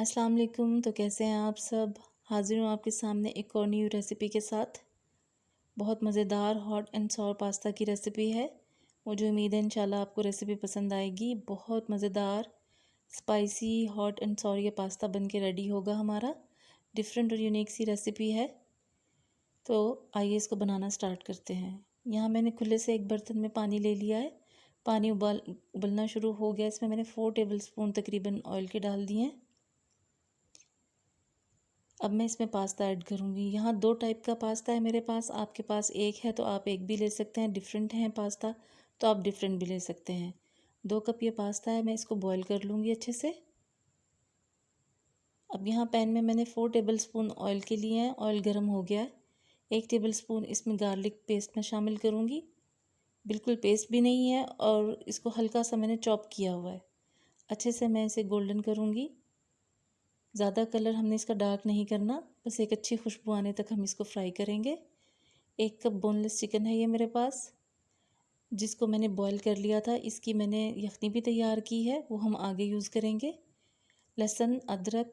अस्सलाम वालेकुम। तो कैसे हैं आप सब? हाज़िर हूँ आपके सामने एक और न्यू रेसिपी के साथ। बहुत मज़ेदार हॉट एंड सॉर पास्ता की रेसिपी है। मुझे उम्मीद है इंशाल्लाह आपको रेसिपी पसंद आएगी। बहुत मज़ेदार स्पाइसी हॉट एंड सॉर ये पास्ता बन के रेडी होगा हमारा। डिफरेंट और यूनिक सी रेसिपी है। तो आइए इसको बनाना स्टार्ट करते हैं। यहाँ मैंने खुले से एक बर्तन में पानी ले लिया है। पानी उबलना शुरू हो गया। इसमें मैंने 4 टेबल स्पून तकरीबन ऑयल के डाल दिए हैं। अब मैं इसमें पास्ता ऐड करूँगी। यहाँ 2 टाइप का पास्ता है मेरे पास। आपके पास एक है तो आप एक भी ले सकते हैं। डिफरेंट है पास्ता तो आप डिफरेंट भी ले सकते हैं। 2 कप ये पास्ता है। मैं इसको बॉईल कर लूँगी अच्छे से। अब यहाँ पैन में मैंने 4 टेबल स्पून ऑयल के लिए हैं। ऑयल गर्म हो गया है। 1 टेबल स्पून इसमें गार्लिक पेस्ट मैं शामिल करूँगी। बिल्कुल पेस्ट भी नहीं है और इसको हल्का सा मैंने चॉप किया हुआ है। अच्छे से मैं इसे गोल्डन करूँगी। ज़्यादा कलर हमने इसका डार्क नहीं करना, बस एक अच्छी खुशबू आने तक हम इसको फ्राई करेंगे। 1 कप बोनलेस चिकन है ये मेरे पास, जिसको मैंने बॉईल कर लिया था। इसकी मैंने यखनी भी तैयार की है, वो हम आगे यूज़ करेंगे। लहसुन, अदरक,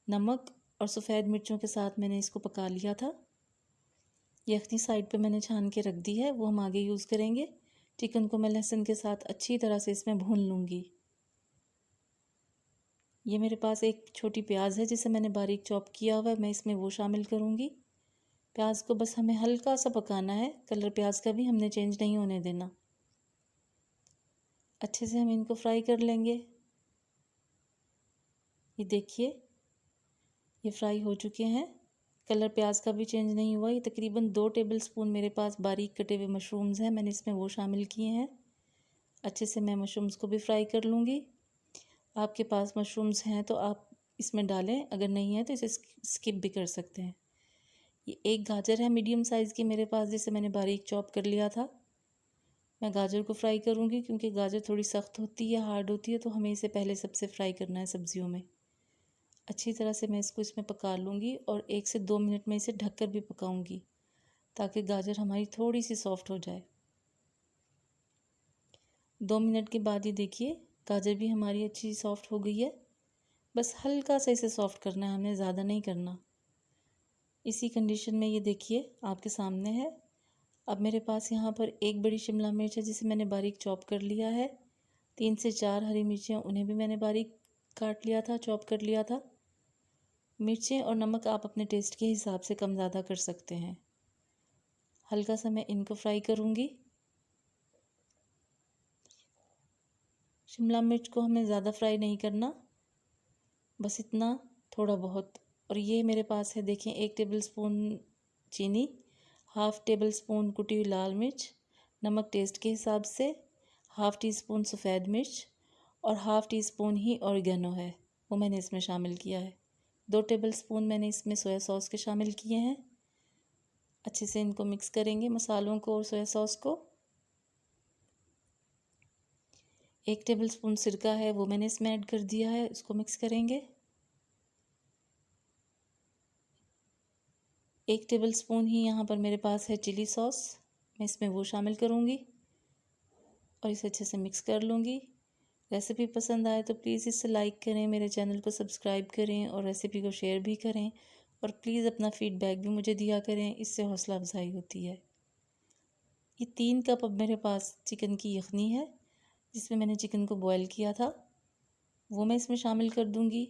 नमक और सफ़ेद मिर्चों के साथ मैंने इसको पका लिया था। यखनी साइड पे मैंने छान के रख दी है, वो हम आगे यूज़ करेंगे। चिकन को मैं लहसुन के साथ अच्छी तरह से इसमें भून लूँगी। ये मेरे पास एक छोटी प्याज है जिसे मैंने बारीक चॉप किया हुआ है, मैं इसमें वो शामिल करूँगी। प्याज को बस हमें हल्का सा पकाना है, कलर प्याज का भी हमने चेंज नहीं होने देना। अच्छे से हम इनको फ्राई कर लेंगे। ये देखिए, ये फ्राई हो चुके हैं। कलर प्याज का भी चेंज नहीं हुआ। ये तकरीबन 2 टेबल स्पून मेरे पास बारीक कटे हुए मशरूम्स हैं, मैंने इसमें वो शामिल किए हैं। अच्छे से मैं मशरूम्स को भी फ्राई कर लूँगी। आपके पास मशरूम्स हैं तो आप इसमें डालें, अगर नहीं है तो इसे स्किप भी कर सकते हैं। ये एक गाजर है मीडियम साइज़ की मेरे पास, जिसे मैंने बारीक चॉप कर लिया था। मैं गाजर को फ्राई करूँगी क्योंकि गाजर थोड़ी सख्त होती है, हार्ड होती है, तो हमें इसे पहले सबसे फ्राई करना है सब्जियों में। अच्छी तरह से मैं इसको इसमें पका लूँगी और 1 से 2 मिनट में इसे ढककर भी पकाऊँगी ताकि गाजर हमारी थोड़ी सी सॉफ्ट हो जाए। 2 मिनट के बाद ये देखिए, गाजर भी हमारी अच्छी सॉफ्ट हो गई है। बस हल्का सा इसे सॉफ्ट करना है, हमने ज़्यादा नहीं करना। इसी कंडीशन में ये देखिए आपके सामने है। अब मेरे पास यहाँ पर एक बड़ी शिमला मिर्च है जिसे मैंने बारीक चॉप कर लिया है। 3 से 4 हरी मिर्चें, उन्हें भी मैंने बारीक काट लिया था, चॉप कर लिया था। मिर्चें और नमक आप अपने टेस्ट के हिसाब से कम ज़्यादा कर सकते हैं। हल्का सा मैं इनको फ्राई करूँगी। शिमला मिर्च को हमें ज़्यादा फ्राई नहीं करना, बस इतना थोड़ा बहुत। और ये मेरे पास है, देखें, 1 टेबल स्पून चीनी, हाफ़ टेबल स्पून कुटी हुई लाल मिर्च, नमक टेस्ट के हिसाब से, हाफ़ टी स्पून सफ़ेद मिर्च और हाफ़ टी स्पून ही ऑरिगेनो है, वो मैंने इसमें शामिल किया है। 2 टेबल स्पून मैंने इसमें सोया सॉस के शामिल किए हैं। अच्छे से इनको मिक्स करेंगे, मसालों को और सोया सॉस को। 1 टेबल स्पून सिरका है, वो मैंने इसमें ऐड कर दिया है, इसको मिक्स करेंगे। 1 टेबल स्पून ही यहाँ पर मेरे पास है चिली सॉस, मैं इसमें वो शामिल करूँगी और इसे अच्छे से मिक्स कर लूँगी। रेसिपी पसंद आए तो प्लीज़ इसे लाइक करें, मेरे चैनल को सब्सक्राइब करें और रेसिपी को शेयर भी करें। और प्लीज़ अपना फ़ीडबैक भी मुझे दिया करें, इससे हौसला अफजाई होती है। ये 3 कप अब मेरे पास चिकन की यखनी है, जिसमें मैंने चिकन को बॉयल किया था, वो मैं इसमें शामिल कर दूँगी।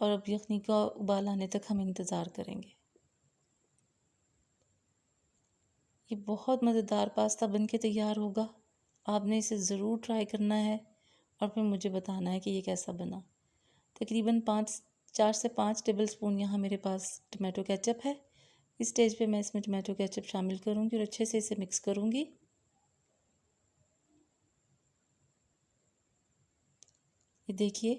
और अब यखनी का उबाल आने तक हम इंतज़ार करेंगे। ये बहुत मज़ेदार पास्ता बन के तैयार होगा। आपने इसे ज़रूर ट्राई करना है और फिर मुझे बताना है कि ये कैसा बना। तकरीबन 4 से 5 टेबल स्पून यहाँ मेरे पास टमाटो केचप है। इस स्टेज पे मैं इसमें टमाटो केचप शामिल करूँगी और अच्छे से इसे मिक्स करूँगी। ये देखिए,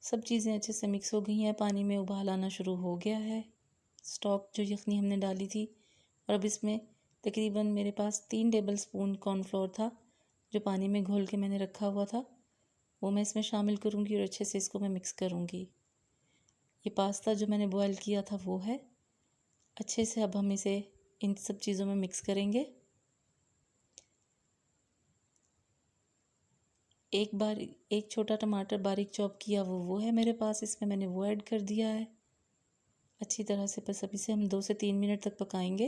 सब चीज़ें अच्छे से मिक्स हो गई हैं। पानी में उबाल आना शुरू हो गया है। स्टॉक जो यखनी हमने डाली थी, और अब इसमें तकरीबन मेरे पास 3 टेबल स्पून कॉर्नफ्लोर था, जो पानी में घोल के मैंने रखा हुआ था, वो मैं इसमें शामिल करूँगी और अच्छे से इसको मैं मिक्स करूँगी। ये पास्ता जो मैंने बॉयल किया था वो है। अच्छे से अब हम इसे इन सब चीज़ों में मिक्स करेंगे। एक छोटा टमाटर बारीक चॉप किया वो है मेरे पास, इसमें मैंने वो ऐड कर दिया है। अच्छी तरह से बस अब इसे हम 2 से 3 मिनट तक पकाएंगे।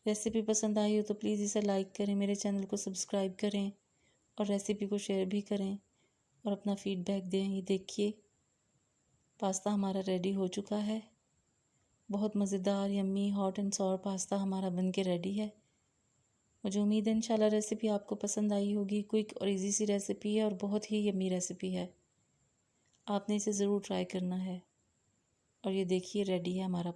रेसिपी पसंद आई हो तो प्लीज़ इसे लाइक करें, मेरे चैनल को सब्सक्राइब करें और रेसिपी को शेयर भी करें और अपना फीडबैक दें। ये देखिए पास्ता हमारा रेडी हो चुका है। बहुत मज़ेदार yummy hot and sour pasta हमारा बन के रेडी है। मुझे उम्मीद है इंशाल्लाह रेसिपी आपको पसंद आई होगी। क्विक और इजी सी रेसिपी है और बहुत ही यम्मी रेसिपी है। आपने इसे ज़रूर ट्राई करना है। और ये देखिए रेडी है हमारा